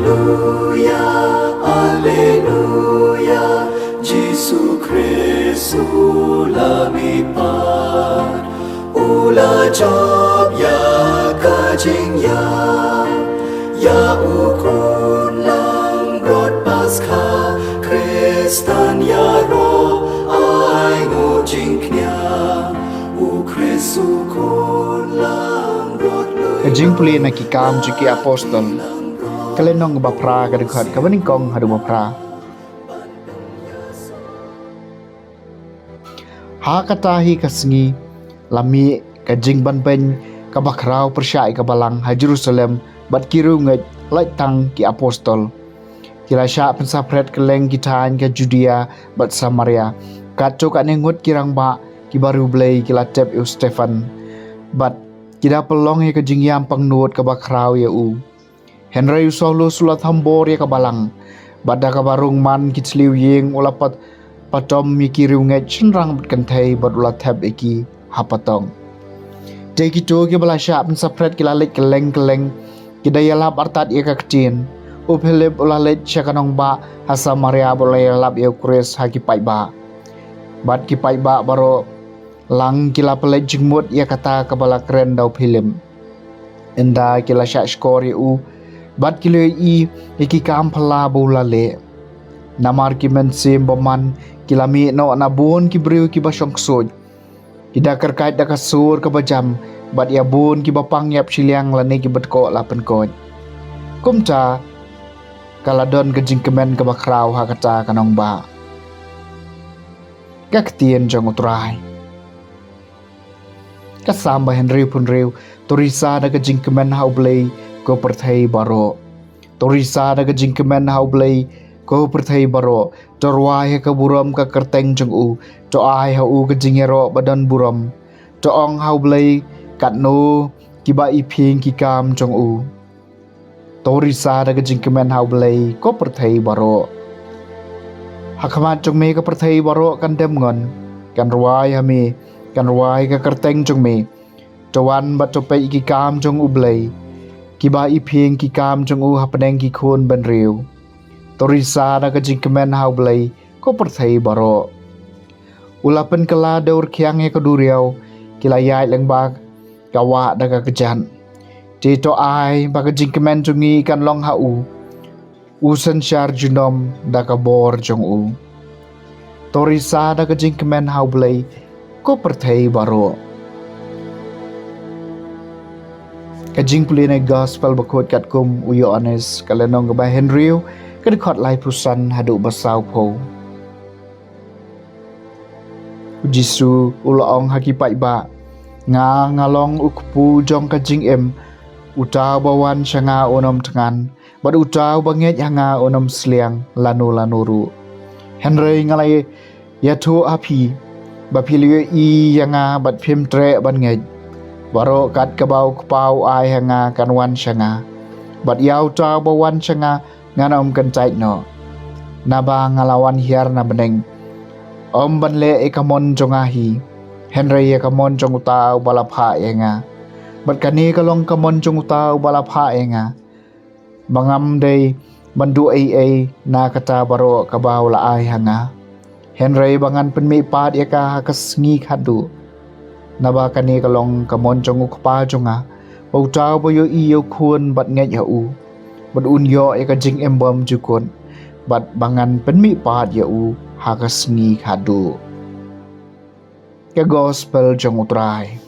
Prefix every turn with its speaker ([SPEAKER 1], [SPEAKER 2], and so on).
[SPEAKER 1] Alleluia, Alleluia, Jesu Kristus lamipat, ula job ya kajing ya ukun lang rod Paskah, Kristan ya ro ai ngujing knya, u Kristus kun lang rod lui.
[SPEAKER 2] Kajing puli na kikam jiki apostol. Kalenong bapra kadukhat kabaning kong hadu bapra. Ha katahi kasengi lami kajing banpen kabakrau persyai kabalang ha Jerusalem bat kiru nget lai tang ki apostol. Kila sya pensapret keleng kitaan ke Judea bat Samaria. Kaco kat nengut kirang ba ki baru blai kila tep eu Stefan. Bat kida pelong ya kajing yam pangnut kabakrau ya u. Henry usolo sulat hambor ya kabalang. Bada kabarung man kitsliu yeng ulapat patom mikiriu nget chenrang berkentai bat ulat tab iki hapatong. Jai kito ke balasya pensapret kila lek keleng-keleng kidaya lap artat ia kaktin. Uphelip ulalet syakanong ba hasa Maria boleh lap ia kures haki pai ba. Bat ki pai ba baro lang kila pelet jengmut ia kata kabala keren dau film. Enda kila syak skor u bat kilo i iki kam phala bulale. Namar ki mensim boman kilami no nabun ki briu ki basyong soj. Kita kerkait da kasur ke bajam bat ia bun ki bapang yap siliang lani ki betko lapen koj. Kumca kaladon ke jingkemen ke bakrau ha kata kanong ba. Kaktien jong utrai. Kasamba Henry pun riu torisa da ke jingkemen hau blei ko perthai baro. Torisa da ke jingkemen hau blei ko perthai baro. Torwai ke buram ke kerteng jong u. To ai hau ke jingero badan buram. To ong hau blei kat no kiba iping kikam jong u. Torisa da ke jingkemen hau blei ko perthai baro. Hakamat jong me ke perthai baro kan demngon. Kan ruai hami kan ruai ke kerteng jong me. Tawan bat to pe kikam jong u blei. Kiba iping kikam jong u hapeneng ki khun ben riu. Torisa da ke jingkemen hau blei ko perthai baro. Ulapen kala daur kiang e keduriau kila yai leng bag kawa da ke kejan. Tito ai baka jingkemen jungi kan long hau. Usen syar junom da ka bor jong u. Torisa da ke jingkemen hau blei ko perthai baro. Kajing puli na gospel bakot kat kum uyo anes kalenong ba Henry kadekot lai pusan hadu basau po. Jisu ulaong hakipai ba nga ngalong ukpu jong kajing em utaw bawan syanga onom tengan bad utaw banget hanga onom sliang lanu ru. Henry ngalai yatu api bapilio i yanga bad pim tre ban nget. Baro kat kabau kepau ai hanga kanwan syanga. Bat yau taw bawan syanga nganom kencait no. Naba ngalawan hiar na beneng. Om banle ikamon jongahi. Henry ikamon jong utaw balapha enga. Bat kani kalong kamon jong utaw balapha enga. Bangam day bandu ai na kata baro kabau la ai hanga. Henry bangan penmi pat ika kasngi khadu. Naba kani kalong kamon jong ukpa jonga. Bautaw bayo iyo kun bat nget ya u. Bat unyo ika jing embom jukun. Bat bangan penmi pat ya u. Hakas ni khadu. Ke gospel jong utrai.